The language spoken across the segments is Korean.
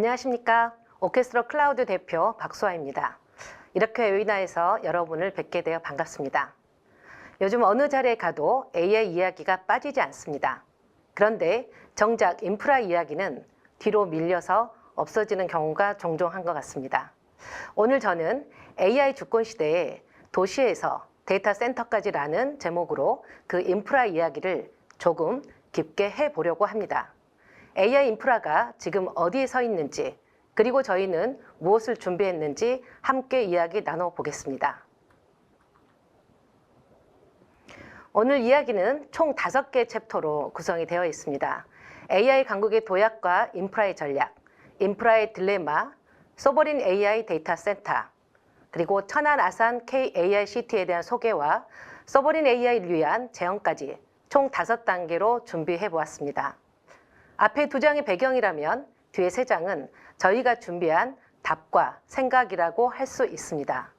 안녕하십니까. 오케스트라 클라우드 대표 박수아입니다. 이렇게 웨비나에서 여러분을 뵙게 되어 반갑습니다. 요즘 어느 자리에 가도 AI 이야기가 빠지지 않습니다. 그런데 정작 인프라 이야기는 뒤로 밀려서 없어지는 경우가 종종 한 것 같습니다. 오늘 저는 AI 주권 시대에 도시에서 데이터 센터까지라는 제목으로 그 인프라 이야기를 조금 깊게 해보려고 합니다. AI 인프라가 지금 어디에 서 있는지, 그리고 저희는 무엇을 준비했는지 함께 이야기 나눠보겠습니다. 오늘 이야기는 총 5개 챕터로 구성이 되어 있습니다. AI 강국의 도약과 인프라의 전략, 인프라의 딜레마, 소버린 AI 데이터 센터, 그리고 천안 아산 K-AI 시티에 대한 소개와 소버린 AI를 위한 제언까지 총 5단계로 준비해 보았습니다. 앞에 2장이 배경이라면 뒤에 3장은 저희가 준비한 답과 생각이라고 할 수 있습니다.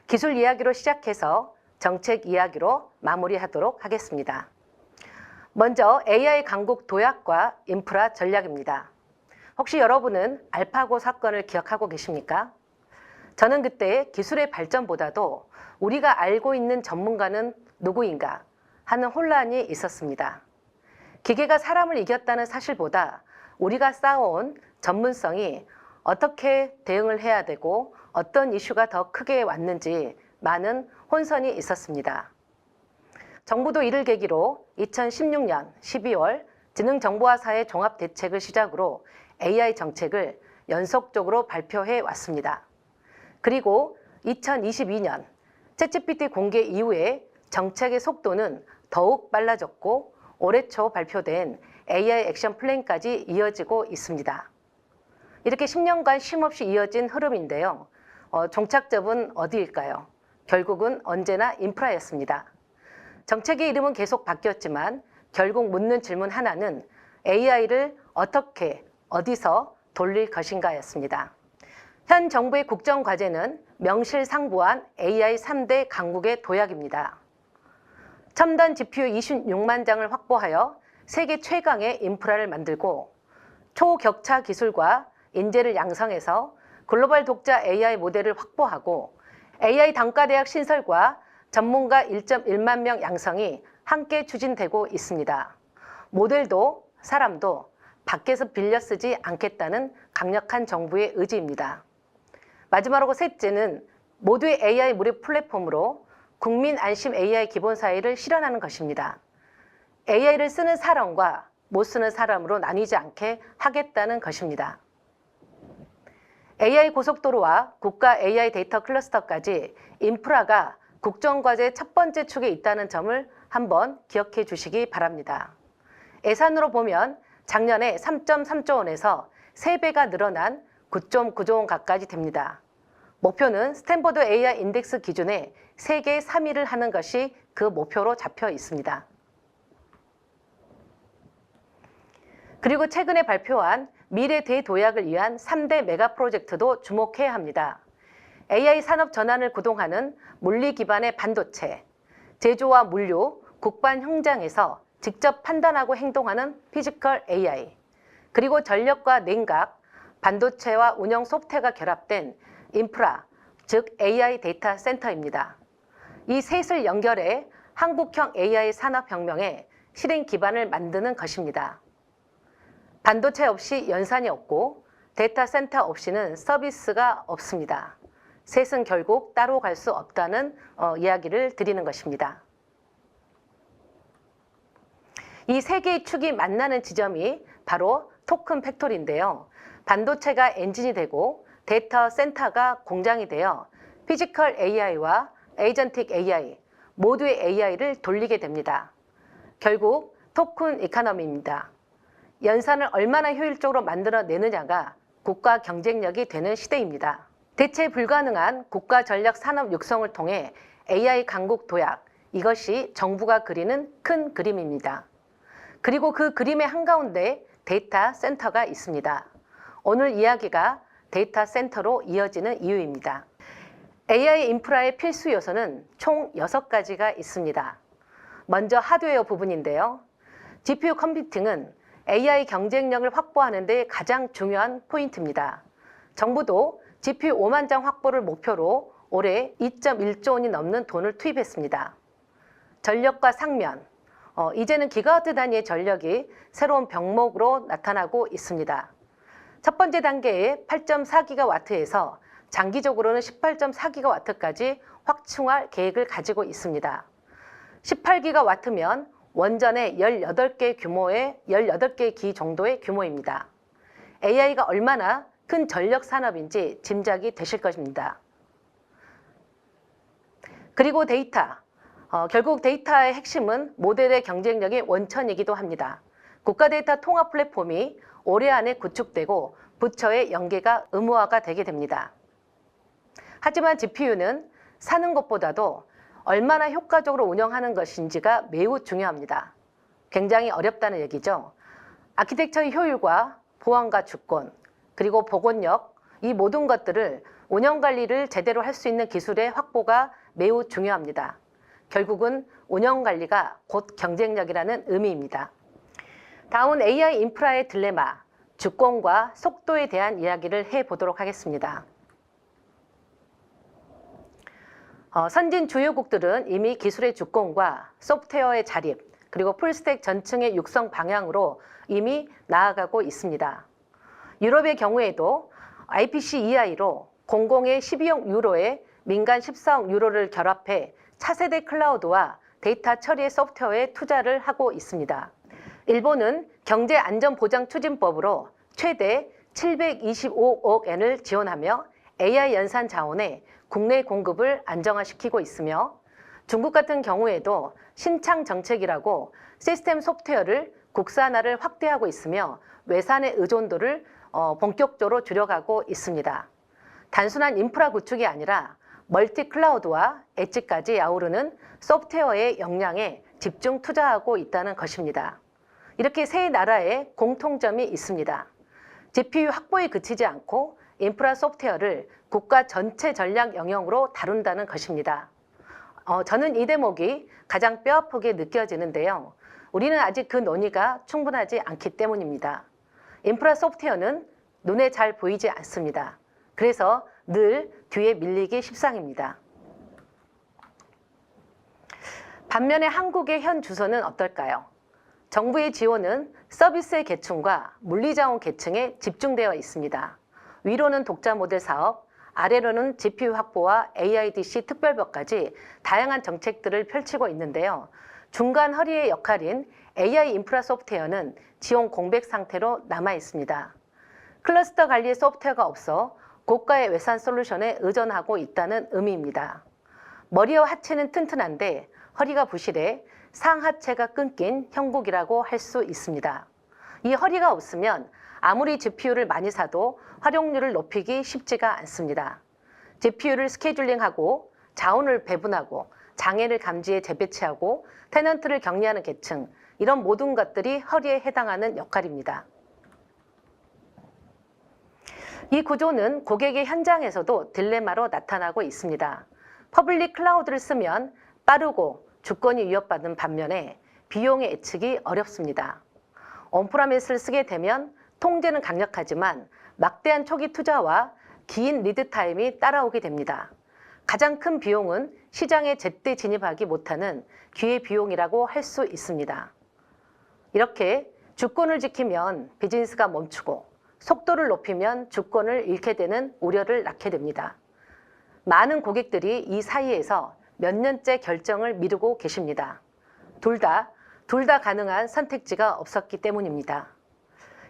기술 이야기로 시작해서 정책 이야기로 마무리하도록 하겠습니다. 먼저 AI 강국 도약과 인프라 전략입니다. 혹시 여러분은 알파고 사건을 기억하고 계십니까? 저는 그때 기술의 발전보다도 우리가 알고 있는 전문가는 누구인가 하는 혼란이 있었습니다. 기계가 사람을 이겼다는 사실보다 우리가 쌓아온 전문성이 어떻게 대응을 해야 되고 어떤 이슈가 더 크게 왔는지 많은 혼선이 있었습니다. 정부도 이를 계기로 2016년 12월 지능정보화사회 종합대책을 시작으로 AI 정책을 연속적으로 발표해 왔습니다. 그리고 2022년 챗GPT 공개 이후에 정책의 속도는 더욱 빨라졌고 올해 초 발표된 AI 액션 플랜까지 이어지고 있습니다. 이렇게 10년간 쉼없이 이어진 흐름인데요. 종착점은 어디일까요? 결국은 언제나 인프라였습니다. 정책의 이름은 계속 바뀌었지만 결국 묻는 질문 하나는 AI를 어떻게, 어디서 돌릴 것인가였습니다. 현 정부의 국정과제는 명실상부한 AI 3대 강국의 도약입니다. 첨단 GPU 26만 장을 확보하여 세계 최강의 인프라를 만들고 초격차 기술과 인재를 양성해서 글로벌 독자 AI 모델을 확보하고 AI 단과대학 신설과 전문가 1.1만 명 양성이 함께 추진되고 있습니다. 모델도 사람도 밖에서 빌려 쓰지 않겠다는 강력한 정부의 의지입니다. 마지막으로 셋째는 모두의 AI 무료 플랫폼으로 국민 안심 AI 기본사회를 실현하는 것입니다. AI를 쓰는 사람과 못 쓰는 사람으로 나뉘지 않게 하겠다는 것입니다. AI 고속도로와 국가 AI 데이터 클러스터까지 인프라가 국정과제의 첫 번째 축에 있다는 점을 한번 기억해 주시기 바랍니다. 예산으로 보면 작년에 3.3조 원에서 3배가 늘어난 9.9조 원 가까이 됩니다. 목표는 스탠퍼드 AI 인덱스 기준에 세계 3위를 하는 것이 그 목표로 잡혀 있습니다. 그리고 최근에 발표한 미래 대도약을 위한 3대 메가 프로젝트도 주목해야 합니다. AI 산업 전환을 구동하는 물리 기반의 반도체, 제조와 물류, 국반 현장에서 직접 판단하고 행동하는 피지컬 AI, 그리고 전력과 냉각, 반도체와 운영 소프트웨어가 결합된 인프라, 즉 AI 데이터 센터입니다. 이 셋을 연결해 한국형 AI 산업혁명의 실행 기반을 만드는 것입니다. 반도체 없이 연산이 없고 데이터 센터 없이는 서비스가 없습니다. 셋은 결국 따로 갈 수 없다는 이야기를 드리는 것입니다. 이 세 개의 축이 만나는 지점이 바로 토큰 팩토리인데요. 반도체가 엔진이 되고 데이터 센터가 공장이 되어 피지컬 AI와 에이전틱 AI, 모두의 AI를 돌리게 됩니다. 결국 토큰 이코노미입니다. 연산을 얼마나 효율적으로 만들어내느냐가 국가 경쟁력이 되는 시대입니다. 대체 불가능한 국가 전략 산업 육성을 통해 AI 강국 도약, 이것이 정부가 그리는 큰 그림입니다. 그리고 그 그림의 한가운데 데이터 센터가 있습니다. 오늘 이야기가 데이터 센터로 이어지는 이유입니다. AI 인프라의 필수 요소는 총 6가지가 있습니다. 먼저 하드웨어 부분인데요. GPU 컴퓨팅은 AI 경쟁력을 확보하는 데 가장 중요한 포인트입니다. 정부도 GPU 5만 장 확보를 목표로 올해 2.1조 원이 넘는 돈을 투입했습니다. 전력과 상면, 이제는 기가와트 단위의 전력이 새로운 병목으로 나타나고 있습니다. 첫 번째 단계의 8.4기가와트에서 장기적으로는 18.4기가와트까지 확충할 계획을 가지고 있습니다. 18기가와트면 원전의 18개 기 정도의 규모입니다. AI가 얼마나 큰 전력 산업인지 짐작이 되실 것입니다. 그리고 데이터. 결국 데이터의 핵심은 모델의 경쟁력의 원천이기도 합니다. 국가 데이터 통합 플랫폼이 올해 안에 구축되고 부처의 연계가 의무화가 되게 됩니다. 하지만 GPU는 사는 것보다도 얼마나 효과적으로 운영하는 것인지가 매우 중요합니다. 굉장히 어렵다는 얘기죠. 아키텍처의 효율과 보안과 주권, 그리고 복원력, 이 모든 것들을 운영관리를 제대로 할 수 있는 기술의 확보가 매우 중요합니다. 결국은 운영관리가 곧 경쟁력이라는 의미입니다. 다음은 AI 인프라의 딜레마, 주권과 속도에 대한 이야기를 해보도록 하겠습니다. 선진 주요국들은 이미 기술의 주권과 소프트웨어의 자립, 그리고 풀스택 전층의 육성 방향으로 이미 나아가고 있습니다. 유럽의 경우에도 IPC-EI로 공공의 12억 유로에 민간 14억 유로를 결합해 차세대 클라우드와 데이터 처리의 소프트웨어에 투자를 하고 있습니다. 일본은 경제안전보장추진법으로 최대 725억 엔을 지원하며 AI 연산 자원의 국내 공급을 안정화시키고 있으며 중국 같은 경우에도 신창 정책이라고 시스템 소프트웨어를 국산화를 확대하고 있으며 외산의 의존도를 본격적으로 줄여가고 있습니다. 단순한 인프라 구축이 아니라 멀티 클라우드와 엣지까지 아우르는 소프트웨어의 역량에 집중 투자하고 있다는 것입니다. 이렇게 세 나라의 공통점이 있습니다. GPU 확보에 그치지 않고 인프라 소프트웨어를 국가 전체 전략 영역으로 다룬다는 것입니다. 저는 이 대목이 가장 뼈아프게 느껴지는데요. 우리는 아직 그 논의가 충분하지 않기 때문입니다. 인프라 소프트웨어는 눈에 잘 보이지 않습니다. 그래서 늘 뒤에 밀리기 십상입니다. 반면에 한국의 현 주소는 어떨까요? 정부의 지원은 서비스의 계층과 물리자원 계층에 집중되어 있습니다. 위로는 독자 모델 사업, 아래로는 GPU 확보와 AIDC 특별법까지 다양한 정책들을 펼치고 있는데요. 중간 허리의 역할인 AI 인프라 소프트웨어는 지원 공백 상태로 남아 있습니다. 클러스터 관리의 소프트웨어가 없어 고가의 외산 솔루션에 의존하고 있다는 의미입니다. 머리와 하체는 튼튼한데 허리가 부실해 상하체가 끊긴 형국이라고 할 수 있습니다. 이 허리가 없으면 아무리 GPU를 많이 사도 활용률을 높이기 쉽지가 않습니다. GPU를 스케줄링하고 자원을 배분하고 장애를 감지해 재배치하고 테넌트를 격리하는 계층, 이런 모든 것들이 허리에 해당하는 역할입니다. 이 구조는 고객의 현장에서도 딜레마로 나타나고 있습니다. 퍼블릭 클라우드를 쓰면 빠르고 주권이 위협받는 반면에 비용의 예측이 어렵습니다. 온프라미스를 쓰게 되면 통제는 강력하지만 막대한 초기 투자와 긴 리드 타임이 따라오게 됩니다. 가장 큰 비용은 시장에 제때 진입하기 못하는 기회 비용이라고 할 수 있습니다. 이렇게 주권을 지키면 비즈니스가 멈추고 속도를 높이면 주권을 잃게 되는 우려를 낳게 됩니다. 많은 고객들이 이 사이에서 몇 년째 결정을 미루고 계십니다. 둘 다 가능한 선택지가 없었기 때문입니다.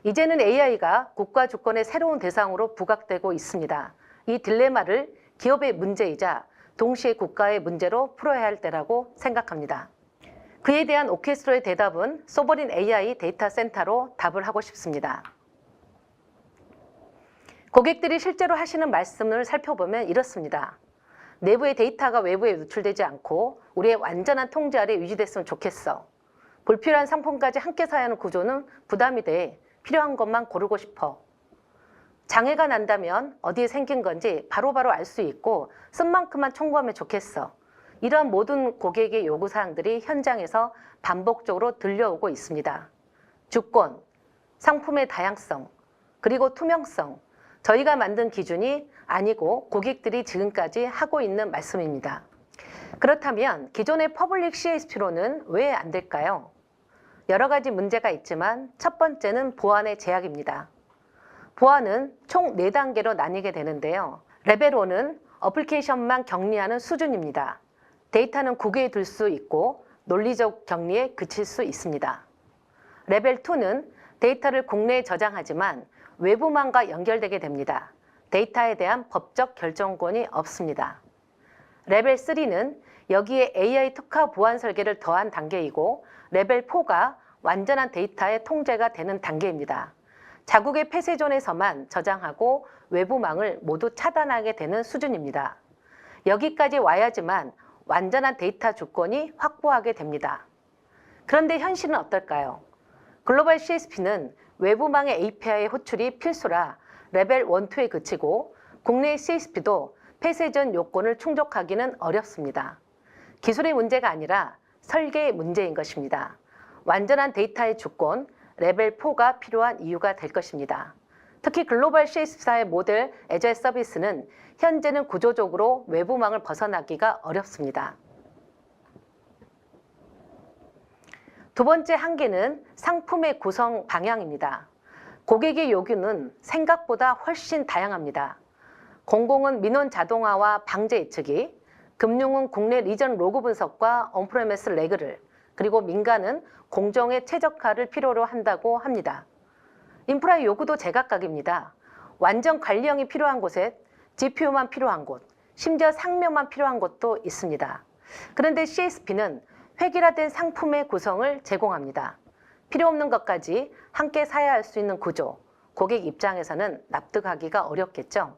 이제는 AI가 국가 주권의 새로운 대상으로 부각되고 있습니다. 이 딜레마를 기업의 문제이자 동시에 국가의 문제로 풀어야 할 때라고 생각합니다. 그에 대한 오케스트로의 대답은 소버린 AI 데이터 센터로 답을 하고 싶습니다. 고객들이 실제로 하시는 말씀을 살펴보면 이렇습니다. 내부의 데이터가 외부에 노출되지 않고 우리의 완전한 통제 아래 유지됐으면 좋겠어. 불필요한 상품까지 함께 사야 하는 구조는 부담이 돼 필요한 것만 고르고 싶어. 장애가 난다면 어디에 생긴 건지 바로바로 알 수 있고 쓴 만큼만 청구하면 좋겠어. 이런 모든 고객의 요구사항들이 현장에서 반복적으로 들려오고 있습니다. 주권, 상품의 다양성, 그리고 투명성, 저희가 만든 기준이 아니고 고객들이 지금까지 하고 있는 말씀입니다. 그렇다면 기존의 퍼블릭 CSP로는 왜 안 될까요? 여러 가지 문제가 있지만 첫 번째는 보안의 제약입니다. 보안은 총 4단계로 나뉘게 되는데요. 레벨 1은 어플리케이션만 격리하는 수준입니다. 데이터는 국외에 둘 수 있고 논리적 격리에 그칠 수 있습니다. 레벨 2는 데이터를 국내에 저장하지만 외부망과 연결되게 됩니다. 데이터에 대한 법적 결정권이 없습니다. 레벨 3는 여기에 AI 특화 보안 설계를 더한 단계이고 레벨 4가 완전한 데이터의 통제가 되는 단계입니다. 자국의 폐쇄존에서만 저장하고 외부망을 모두 차단하게 되는 수준입니다. 여기까지 와야지만 완전한 데이터 주권이 확보하게 됩니다. 그런데 현실은 어떨까요? 글로벌 CSP는 외부망의 API 호출이 필수라 레벨 1, 2에 그치고 국내 CSP도 폐쇄전 요건을 충족하기는 어렵습니다. 기술의 문제가 아니라 설계의 문제인 것입니다. 완전한 데이터의 주권, 레벨 4가 필요한 이유가 될 것입니다. 특히 글로벌 CSP사의 모델 애저일 서비스는 현재는 구조적으로 외부망을 벗어나기가 어렵습니다. 두 번째 한계는 상품의 구성 방향입니다. 고객의 요구는 생각보다 훨씬 다양합니다. 공공은 민원 자동화와 방제 예측이, 금융은 국내 리전 로그 분석과 온프레미스 레그를, 그리고 민간은 공정의 최적화를 필요로 한다고 합니다. 인프라의 요구도 제각각입니다. 완전 관리형이 필요한 곳에 GPU만 필요한 곳, 심지어 상명만 필요한 곳도 있습니다. 그런데 CSP는 획일화된 상품의 구성을 제공합니다. 필요 없는 것까지 함께 사야 할 수 있는 구조, 고객 입장에서는 납득하기가 어렵겠죠.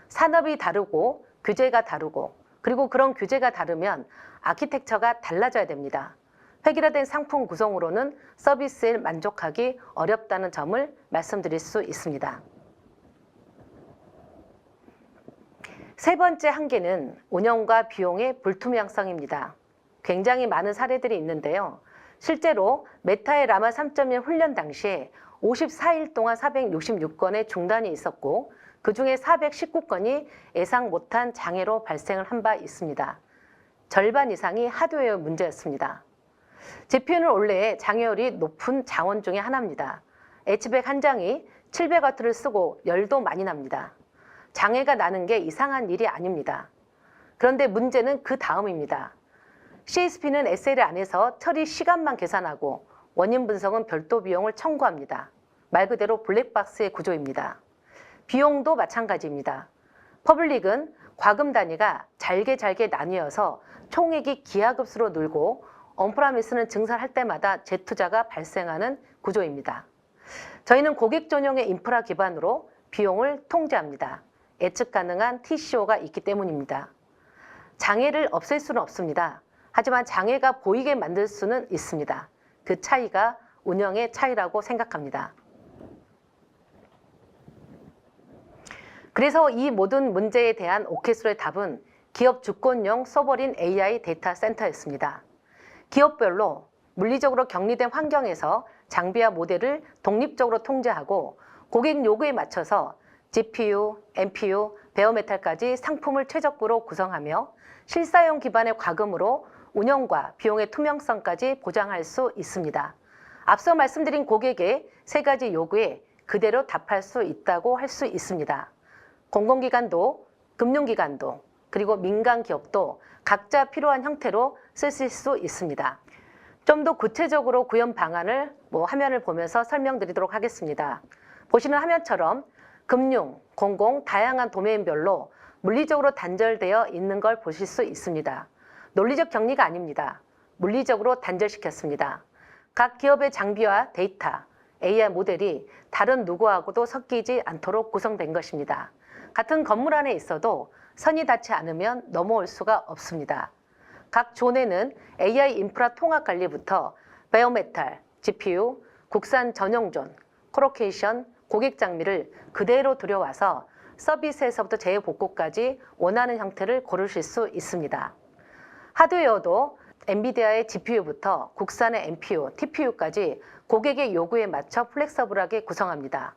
산업이 다르고 규제가 다르고 그리고 그런 규제가 다르면 아키텍처가 달라져야 됩니다. 획일화된 상품 구성으로는 서비스에 만족하기 어렵다는 점을 말씀드릴 수 있습니다. 세 번째 한계는 운영과 비용의 불투명성입니다. 굉장히 많은 사례들이 있는데요. 실제로 메타의 라마 3.1 훈련 당시에 54일 동안 466건의 중단이 있었고 그중에 419건이 예상 못한 장애로 발생을 한 바 있습니다. 절반 이상이 하드웨어 문제였습니다. GPU는 원래 장애율이 높은 자원 중에 하나입니다. H백 한 장이 700W를 쓰고 열도 많이 납니다. 장애가 나는 게 이상한 일이 아닙니다. 그런데 문제는 그 다음입니다. CSP는 SL 안에서 처리 시간만 계산하고 원인 분석은 별도 비용을 청구합니다. 말 그대로 블랙박스의 구조입니다. 비용도 마찬가지입니다. 퍼블릭은 과금 단위가 잘게 나뉘어서 총액이 기하급수로 늘고 온프라미스는 증설할 때마다 재투자가 발생하는 구조입니다. 저희는 고객 전용의 인프라 기반으로 비용을 통제합니다. 예측 가능한 TCO가 있기 때문입니다. 장애를 없앨 수는 없습니다. 하지만 장애가 보이게 만들 수는 있습니다. 그 차이가 운영의 차이라고 생각합니다. 그래서 이 모든 문제에 대한 오케스로의 답은 기업 주권용 서버린 AI 데이터 센터였습니다. 기업별로 물리적으로 격리된 환경에서 장비와 모델을 독립적으로 통제하고 고객 요구에 맞춰서 GPU, NPU, 베어메탈까지 상품을 최적으로 구성하며 실사용 기반의 과금으로 운영과 비용의 투명성까지 보장할 수 있습니다. 앞서 말씀드린 고객의 세 가지 요구에 그대로 답할 수 있다고 할 수 있습니다. 공공기관도, 금융기관도, 그리고 민간기업도 각자 필요한 형태로 쓰실 수 있습니다. 좀 더 구체적으로 구현 방안을 화면을 보면서 설명드리도록 하겠습니다. 보시는 화면처럼 금융, 공공, 다양한 도메인별로 물리적으로 단절되어 있는 걸 보실 수 있습니다. 논리적 격리가 아닙니다. 물리적으로 단절시켰습니다. 각 기업의 장비와 데이터, AI 모델이 다른 누구하고도 섞이지 않도록 구성된 것입니다. 같은 건물 안에 있어도 선이 닿지 않으면 넘어올 수가 없습니다. 각 존에는 AI 인프라 통합 관리부터 베어메탈, GPU, 국산 전용 존, 코로케이션, 고객 장비를 그대로 들여와서 서비스에서부터 재복구까지 원하는 형태를 고르실 수 있습니다. 하드웨어도 엔비디아의 GPU부터 국산의 NPU, TPU까지 고객의 요구에 맞춰 플렉서블하게 구성합니다.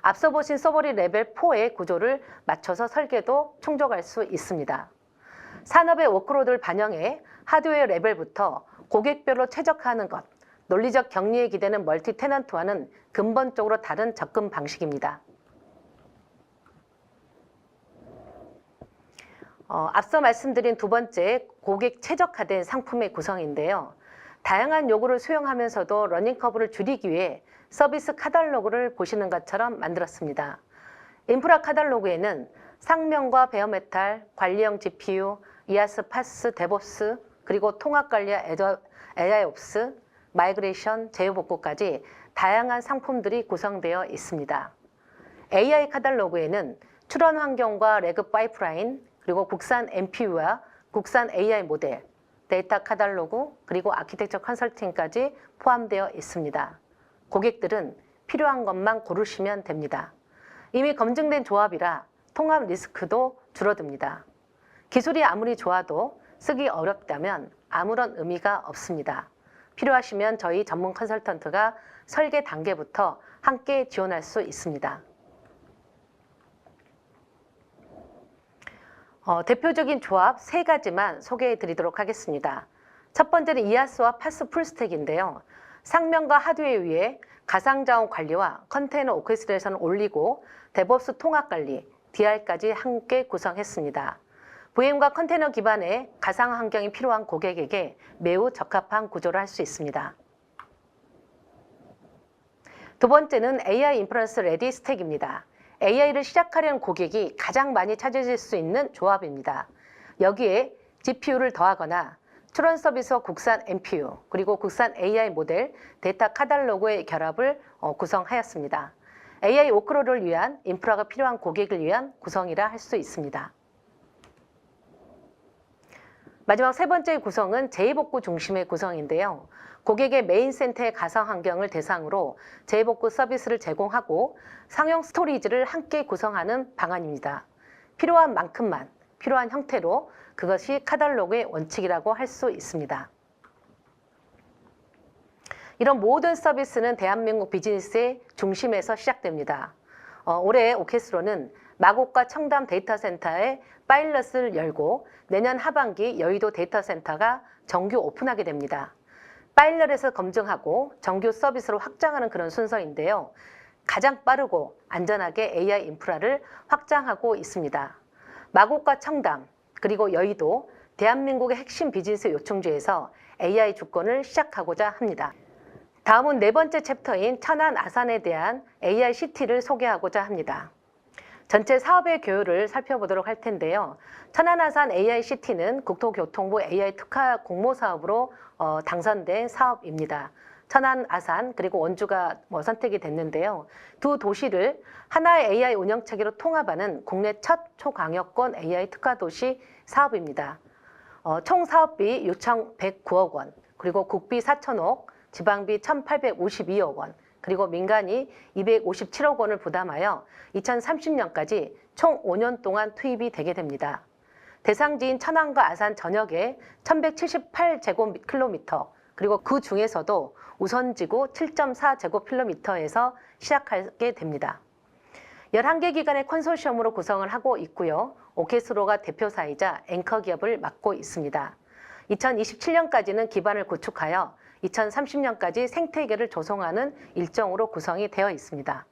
앞서 보신 서버린 레벨 4의 구조를 맞춰서 설계도 충족할 수 있습니다. 산업의 워크로드를 반영해 하드웨어 레벨부터 고객별로 최적화하는 것, 논리적 격리에 기대는 멀티 테넌트와는 근본적으로 다른 접근 방식입니다. 앞서 말씀드린 두 번째, 고객 최적화된 상품의 구성인데요. 다양한 요구를 수용하면서도 러닝커브를 줄이기 위해 서비스 카탈로그를 보시는 것처럼 만들었습니다. 인프라 카탈로그에는 상명과 베어메탈, 관리형 GPU, 이아스, 파스, 데브옵스, 그리고 통합관리와 AIOps, 마이그레이션, 제휴복구까지 다양한 상품들이 구성되어 있습니다. AI 카탈로그에는 출원 환경과 레그 파이프라인, 그리고 국산 NPU와 국산 AI 모델, 데이터 카탈로그, 그리고 아키텍처 컨설팅까지 포함되어 있습니다. 고객들은 필요한 것만 고르시면 됩니다. 이미 검증된 조합이라 통합 리스크도 줄어듭니다. 기술이 아무리 좋아도 쓰기 어렵다면 아무런 의미가 없습니다. 필요하시면 저희 전문 컨설턴트가 설계 단계부터 함께 지원할 수 있습니다. 대표적인 조합 3가지만 소개해 드리도록 하겠습니다. 첫 번째는 이아스와 파스 풀스택인데요. 상명과 하드웨어 위에 가상자원 관리와 컨테이너 오케스트레이션을 올리고 데브옵스 통합관리, DR까지 함께 구성했습니다. VM과 컨테이너 기반의 가상 환경이 필요한 고객에게 매우 적합한 구조를 할 수 있습니다. 두 번째는 AI 인프런스 레디 스택입니다. AI를 시작하려는 고객이 가장 많이 찾으실 수 있는 조합입니다. 여기에 GPU를 더하거나 출원 서비스와 국산 NPU, 그리고 국산 AI 모델, 데이터 카탈로그의 결합을 구성하였습니다. AI 워크로드를 위한 인프라가 필요한 고객을 위한 구성이라 할 수 있습니다. 마지막 세 번째 구성은 재해복구 중심의 구성인데요. 고객의 메인 센터의 가상 환경을 대상으로 재해복구 서비스를 제공하고 상용 스토리지를 함께 구성하는 방안입니다. 필요한 만큼만, 필요한 형태로 그것이 카탈로그의 원칙이라고 할 수 있습니다. 이런 모든 서비스는 대한민국 비즈니스의 중심에서 시작됩니다. 올해 오케스로는 마곡과 청담 데이터센터에 파일럿을 열고 내년 하반기 여의도 데이터센터가 정규 오픈하게 됩니다. 파일럿에서 검증하고 정규 서비스로 확장하는 그런 순서인데요. 가장 빠르고 안전하게 AI 인프라를 확장하고 있습니다. 마곡과 청담, 그리고 여의도, 대한민국의 핵심 비즈니스 요청지에서 AI 주권을 시작하고자 합니다. 다음은 네 번째 챕터인 천안 아산에 대한 AI 시티를 소개하고자 합니다. 전체 사업의 교율을 살펴보도록 할 텐데요. 천안 아산 AI 시티는 국토교통부 AI 특화 공모 사업으로 당선된 사업입니다. 천안 아산 그리고 원주가 선택이 됐는데요. 두 도시를 하나의 AI 운영체계로 통합하는 국내 첫 초광역권 AI 특화 도시 사업입니다. 총 사업비 6,109억 원, 그리고 국비 4천억, 지방비 1,852억 원, 그리고 민간이 257억 원을 부담하여 2030년까지 총 5년 동안 투입이 되게 됩니다. 대상지인 천안과 아산 전역에 1,178제곱킬로미터, 그리고 그 중에서도 우선지구 7.4제곱킬로미터에서 시작하게 됩니다. 11개 기관의 컨소시엄으로 구성을 하고 있고요. 오케스로가 대표사이자 앵커 기업을 맡고 있습니다. 2027년까지는 기반을 구축하여 2030년까지 생태계를 조성하는 일정으로 구성이 되어 있습니다.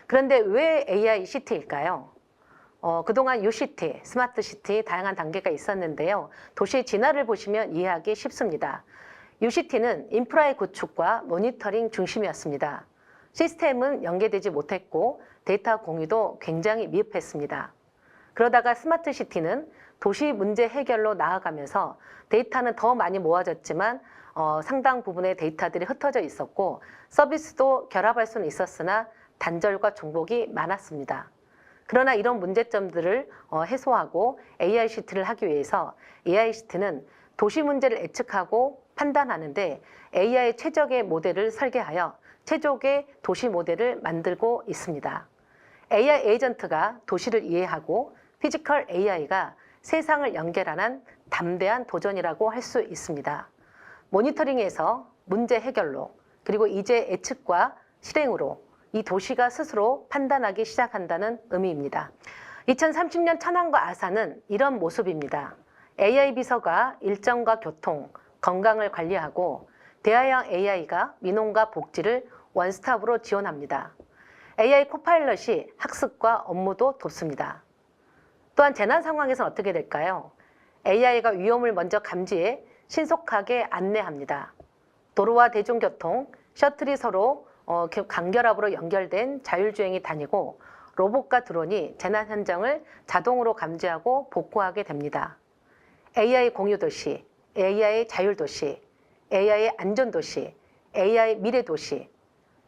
그런데 왜 AI 시티일까요? 그동안 UCT, 스마트 시티 다양한 단계가 있었는데요. 도시의 진화를 보시면 이해하기 쉽습니다. UCT는 인프라의 구축과 모니터링 중심이었습니다. 시스템은 연계되지 못했고 데이터 공유도 굉장히 미흡했습니다. 그러다가 스마트 시티는 도시 문제 해결로 나아가면서 데이터는 더 많이 모아졌지만 상당 부분의 데이터들이 흩어져 있었고 서비스도 결합할 수는 있었으나 단절과 중복이 많았습니다. 그러나 이런 문제점들을 해소하고 AI 시티를 하기 위해서 AI 시티는 도시 문제를 예측하고 판단하는데 AI 최적의 모델을 설계하여 최적의 도시 모델을 만들고 있습니다. AI 에이전트가 도시를 이해하고 피지컬 AI가 세상을 연결하는 담대한 도전이라고 할 수 있습니다. 모니터링에서 문제 해결로, 그리고 이제 예측과 실행으로 이 도시가 스스로 판단하기 시작한다는 의미입니다. 2030년 천안과 아산은 이런 모습입니다. AI 비서가 일정과 교통, 건강을 관리하고 대화형 AI가 민원과 복지를 원스톱으로 지원합니다. AI 코파일럿이 학습과 업무도 돕습니다. 또한 재난 상황에서는 어떻게 될까요? AI가 위험을 먼저 감지해 신속하게 안내합니다. 도로와 대중교통, 셔틀이 서로 간결합으로 연결된 자율주행이 다니고 로봇과 드론이 재난 현장을 자동으로 감지하고 복구하게 됩니다. AI 공유도시, AI 자율도시, AI 안전도시, AI 미래도시,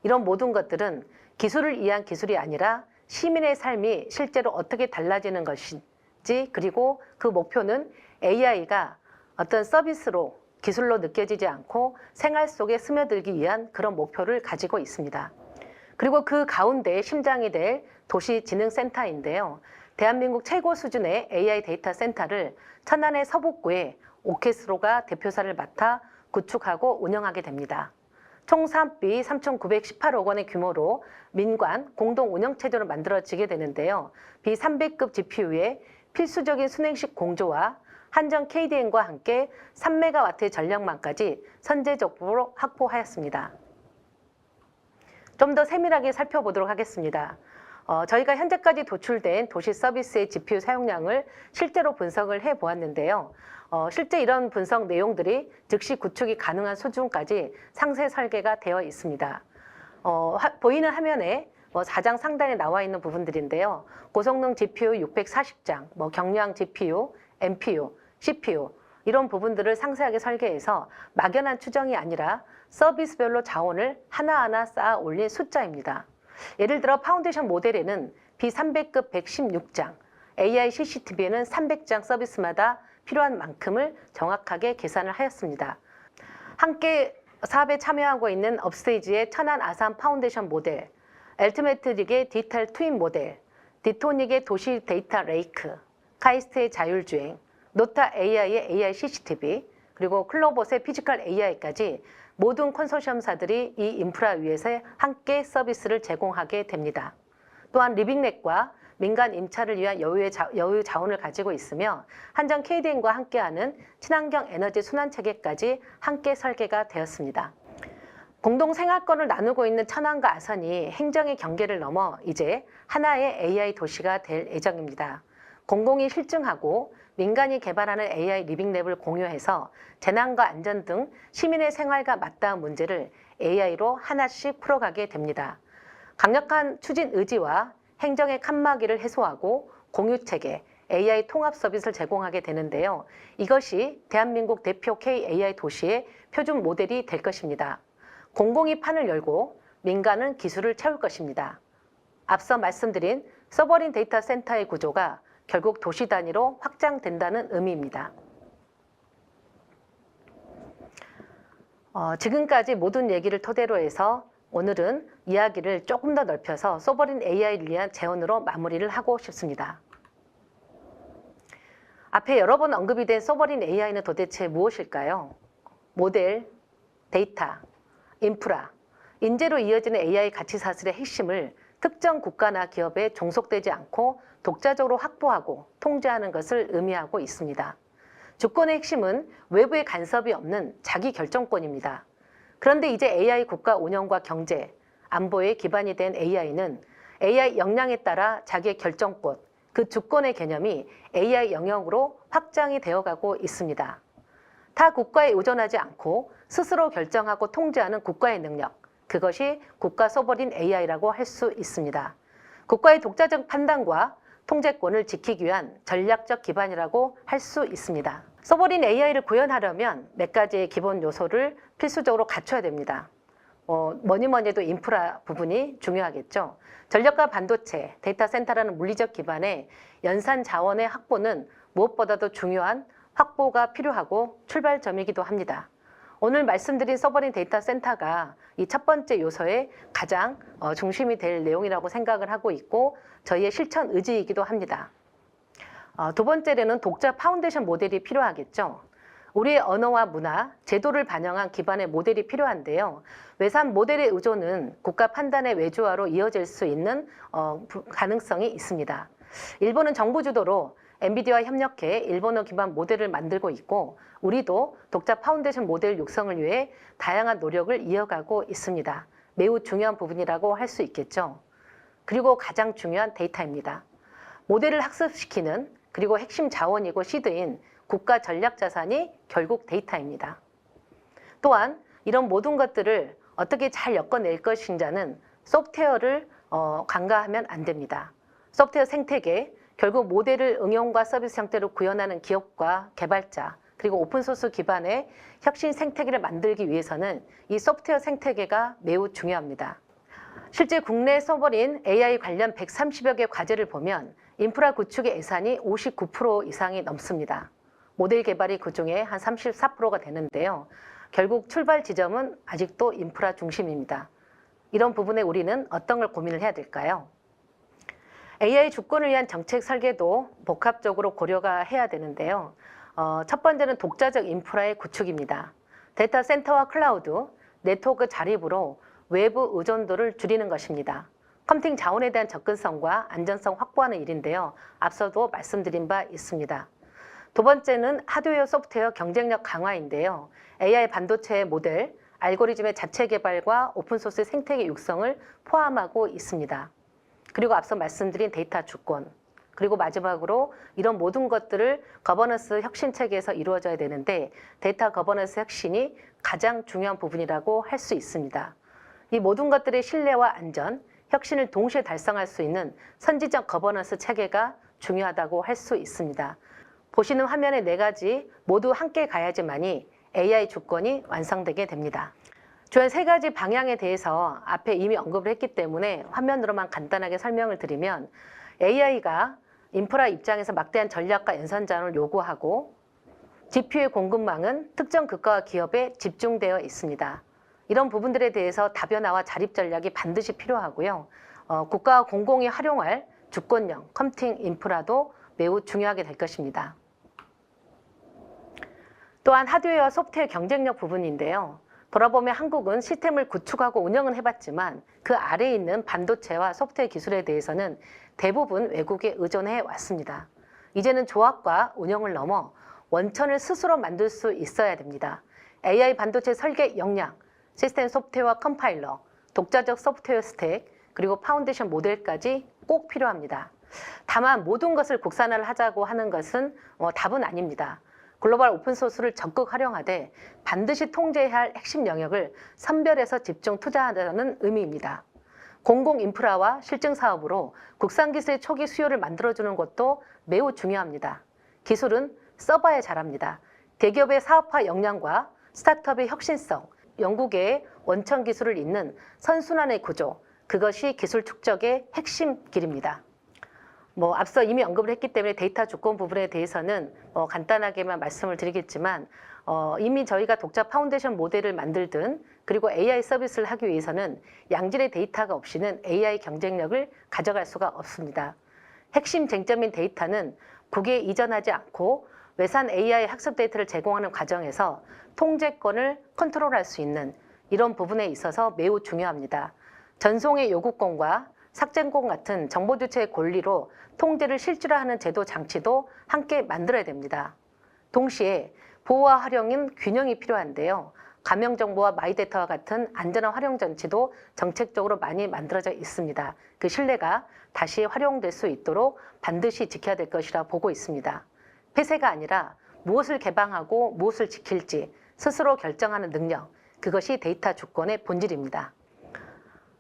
이런 모든 것들은 기술을 위한 기술이 아니라 시민의 삶이 실제로 어떻게 달라지는 것인지, 그리고 그 목표는 AI가 어떤 서비스로 기술로 느껴지지 않고 생활 속에 스며들기 위한 그런 목표를 가지고 있습니다. 그리고 그 가운데 심장이 될 도시지능센터인데요. 대한민국 최고 수준의 AI 데이터 센터를 천안의 서북구에 오케스로가 대표사를 맡아 구축하고 운영하게 됩니다. 총 사업비 3,918억 원의 규모로 민관 공동 운영체제로 만들어지게 되는데요. B300급 GPU의 필수적인 순행식 공조와 한정 KDN과 함께 3메가와트의 전력망까지 선제적으로 확보하였습니다. 좀 더 세밀하게 살펴보도록 하겠습니다. 저희가 현재까지 도출된 도시 서비스의 GPU 사용량을 실제로 분석을 해보았는데요. 실제 이런 분석 내용들이 즉시 구축이 가능한 수준까지 상세 설계가 되어 있습니다. 보이는 화면에 4장 상단에 나와 있는 부분들인데요. 고성능 GPU 640장, 경량 GPU, NPU, CPU 이런 부분들을 상세하게 설계해서 막연한 추정이 아니라 서비스별로 자원을 하나하나 쌓아 올린 숫자입니다. 예를 들어 파운데이션 모델에는 B300급 116장, AI CCTV에는 300장 서비스마다 필요한 만큼을 정확하게 계산을 하였습니다. 함께 사업에 참여하고 있는 업스테이지의 천안 아산 파운데이션 모델, 엘트메트릭의 디지털 트윈 모델, 디토닉의 도시 데이터 레이크, 카이스트의 자율주행, 노타 AI의 AI CCTV, 그리고 클로봇의 피지컬 AI까지 모든 컨소시엄사들이 이 인프라 위에서 함께 서비스를 제공하게 됩니다. 또한 리빙넷과 민간 임차를 위한 여유 자원을 가지고 있으며 한정 KDN과 함께하는 친환경 에너지 순환 체계까지 함께 설계가 되었습니다. 공동 생활권을 나누고 있는 천안과 아산이 행정의 경계를 넘어 이제 하나의 AI 도시가 될 예정입니다. 공공이 실증하고 민간이 개발하는 AI 리빙랩을 공유해서 재난과 안전 등 시민의 생활과 맞닿은 문제를 AI로 하나씩 풀어가게 됩니다. 강력한 추진 의지와 행정의 칸막이를 해소하고 공유체계, AI 통합 서비스를 제공하게 되는데요. 이것이 대한민국 대표 K-AI 도시의 표준 모델이 될 것입니다. 공공이 판을 열고 민간은 기술을 채울 것입니다. 앞서 말씀드린 서버린 데이터 센터의 구조가 결국 도시 단위로 확장된다는 의미입니다. 지금까지 모든 얘기를 토대로 해서 오늘은 이야기를 조금 더 넓혀서 서버린 AI를 위한 제언으로 마무리를 하고 싶습니다. 앞에 여러 번 언급이 된 서버린 AI는 도대체 무엇일까요? 모델, 데이터, 인프라, 인재로 이어지는 AI 가치사슬의 핵심을 특정 국가나 기업에 종속되지 않고 독자적으로 확보하고 통제하는 것을 의미하고 있습니다. 주권의 핵심은 외부의 간섭이 없는 자기 결정권입니다. 그런데 이제 AI 국가 운영과 경제, 안보에 기반이 된 AI는 AI 역량에 따라 자기의 결정권, 그 주권의 개념이 AI 영역으로 확장이 되어가고 있습니다. 타 국가에 의존하지 않고 스스로 결정하고 통제하는 국가의 능력, 그것이 국가 서버린 AI라고 할 수 있습니다. 국가의 독자적 판단과 통제권을 지키기 위한 전략적 기반이라고 할 수 있습니다. 서버린 AI를 구현하려면 몇 가지의 기본 요소를 필수적으로 갖춰야 됩니다. 뭐니 해도 인프라 부분이 중요하겠죠. 전력과 반도체, 데이터 센터라는 물리적 기반의 연산 자원의 확보는 무엇보다도 중요한 확보가 필요하고 출발점이기도 합니다. 오늘 말씀드린 서버린 데이터 센터가 이 첫 번째 요소의 가장 중심이 될 내용이라고 생각을 하고 있고 저희의 실천 의지이기도 합니다. 두 번째로는 독자 파운데이션 모델이 필요하겠죠. 우리의 언어와 문화, 제도를 반영한 기반의 모델이 필요한데요. 외산 모델의 의존은 국가 판단의 외주화로 이어질 수 있는 가능성이 있습니다. 일본은 정부 주도로 엔비디아와 협력해 일본어 기반 모델을 만들고 있고 우리도 독자 파운데이션 모델 육성을 위해 다양한 노력을 이어가고 있습니다. 매우 중요한 부분이라고 할 수 있겠죠. 그리고 가장 중요한 데이터입니다. 모델을 학습시키는 그리고 핵심 자원이고 시드인 국가 전략 자산이 결국 데이터입니다. 또한 이런 모든 것들을 어떻게 잘 엮어낼 것인지는 소프트웨어를 간과하면 안 됩니다. 소프트웨어 생태계, 결국 모델을 응용과 서비스 형태로 구현하는 기업과 개발자, 그리고 오픈소스 기반의 혁신 생태계를 만들기 위해서는 이 소프트웨어 생태계가 매우 중요합니다. 실제 국내에 써버린 AI 관련 130여 개 과제를 보면 인프라 구축의 예산이 59% 이상이 넘습니다. 모델 개발이 그중에 한 34%가 되는데요. 결국 출발 지점은 아직도 인프라 중심입니다. 이런 부분에 우리는 어떤 걸 고민을 해야 될까요? AI 주권을 위한 정책 설계도 복합적으로 고려가 해야 되는데요. 첫 번째는 독자적 인프라의 구축입니다. 데이터 센터와 클라우드, 네트워크 자립으로 외부 의존도를 줄이는 것입니다. 컴퓨팅 자원에 대한 접근성과 안전성 확보하는 일인데요. 앞서도 말씀드린 바 있습니다. 두 번째는 하드웨어 소프트웨어 경쟁력 강화인데요. AI 반도체의 모델, 알고리즘의 자체 개발과 오픈소스 생태계 육성을 포함하고 있습니다. 그리고 앞서 말씀드린 데이터 주권, 그리고 마지막으로 이런 모든 것들을 거버넌스 혁신 체계에서 이루어져야 되는데 데이터 거버넌스 혁신이 가장 중요한 부분이라고 할 수 있습니다. 이 모든 것들의 신뢰와 안전, 혁신을 동시에 달성할 수 있는 선지적 거버넌스 체계가 중요하다고 할 수 있습니다. 보시는 화면의 네 가지 모두 함께 가야지만이 AI 주권이 완성되게 됩니다. 주한 세 가지 방향에 대해서 앞에 이미 언급을 했기 때문에 화면으로만 간단하게 설명을 드리면 AI가 인프라 입장에서 막대한 전략과 연산 자원을 요구하고 GPU의 공급망은 특정 국가와 기업에 집중되어 있습니다. 이런 부분들에 대해서 다변화와 자립 전략이 반드시 필요하고요. 국가가 공공이 활용할 주권형 컴퓨팅 인프라도 매우 중요하게 될 것입니다. 또한 하드웨어와 소프트웨어 경쟁력 부분인데요. 돌아보면 한국은 시스템을 구축하고 운영은 해봤지만 그 아래에 있는 반도체와 소프트웨어 기술에 대해서는 대부분 외국에 의존해 왔습니다. 이제는 조합과 운영을 넘어 원천을 스스로 만들 수 있어야 됩니다. AI 반도체 설계 역량, 시스템 소프트웨어와 컴파일러, 독자적 소프트웨어 스택, 그리고 파운데이션 모델까지 꼭 필요합니다. 다만 모든 것을 국산화를 하자고 하는 것은 답은 아닙니다. 글로벌 오픈소스를 적극 활용하되 반드시 통제해야 할 핵심 영역을 선별해서 집중 투자하자는 의미입니다. 공공인프라와 실증사업으로 국산기술의 초기 수요를 만들어주는 것도 매우 중요합니다. 기술은 써봐야 잘합니다. 대기업의 사업화 역량과 스타트업의 혁신성, 영국의 원천 기술을 잇는 선순환의 구조, 그것이 기술 축적의 핵심 길입니다. 앞서 이미 언급을 했기 때문에 데이터 주권 부분에 대해서는 간단하게만 말씀을 드리겠지만 이미 저희가 독자 파운데이션 모델을 만들든 그리고 AI 서비스를 하기 위해서는 양질의 데이터가 없이는 AI 경쟁력을 가져갈 수가 없습니다. 핵심 쟁점인 데이터는 국외에 이전하지 않고 외산 AI 학습 데이터를 제공하는 과정에서 통제권을 컨트롤할 수 있는 이런 부분에 있어서 매우 중요합니다. 전송의 요구권과 삭제권 같은 정보 주체의 권리로 통제를 실질화하는 제도 장치도 함께 만들어야 됩니다. 동시에 보호와 활용인 균형이 필요한데요. 가명정보와 마이데이터와 같은 안전한 활용 장치도 정책적으로 많이 만들어져 있습니다. 그 신뢰가 다시 활용될 수 있도록 반드시 지켜야 될 것이라 보고 있습니다. 폐쇄가 아니라 무엇을 개방하고 무엇을 지킬지 스스로 결정하는 능력, 그것이 데이터 주권의 본질입니다.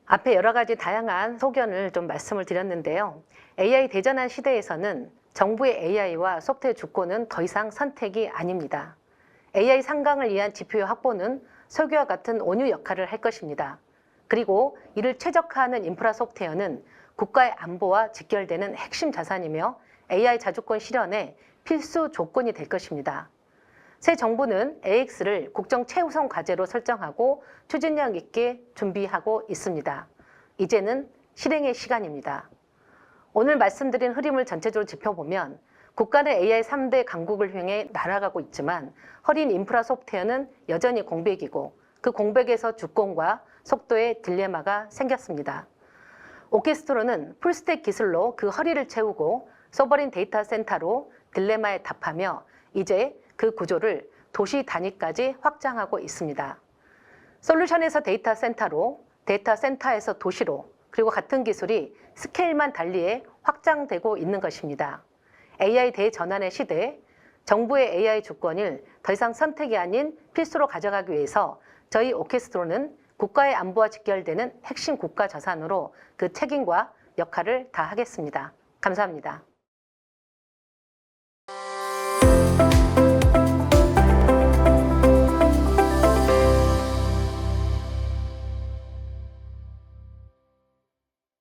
앞에 여러 가지 다양한 소견을 좀 말씀을 드렸는데요. AI 대전환 시대에서는 정부의 AI와 소프트웨어 주권은 더 이상 선택이 아닙니다. AI 상강을 위한 GPU 확보는 설계와 같은 온유 역할을 할 것입니다. 그리고 이를 최적화하는 인프라 소프트웨어는 국가의 안보와 직결되는 핵심 자산이며 AI 자주권 실현의 필수 조건이 될 것입니다. 새 정부는 AX를 국정 최우선 과제로 설정하고 추진력 있게 준비하고 있습니다. 이제는 실행의 시간입니다. 오늘 말씀드린 흐름을 전체적으로 짚어보면 국가 내 AI 3대 강국을 향해 날아가고 있지만 허린 인프라 소프트웨어는 여전히 공백이고 그 공백에서 주권과 속도의 딜레마가 생겼습니다. 오케스트로는 풀스택 기술로 그 허리를 채우고 소버린 데이터 센터로 딜레마에 답하며 이제 그 구조를 도시 단위까지 확장하고 있습니다. 솔루션에서 데이터 센터로, 데이터 센터에서 도시로, 그리고 같은 기술이 스케일만 달리해 확장되고 있는 것입니다. AI 대전환의 시대, 정부의 AI 주권을 더 이상 선택이 아닌 필수로 가져가기 위해서 저희 오케스트로는 국가의 안보와 직결되는 핵심 국가 자산으로 그 책임과 역할을 다하겠습니다. 감사합니다.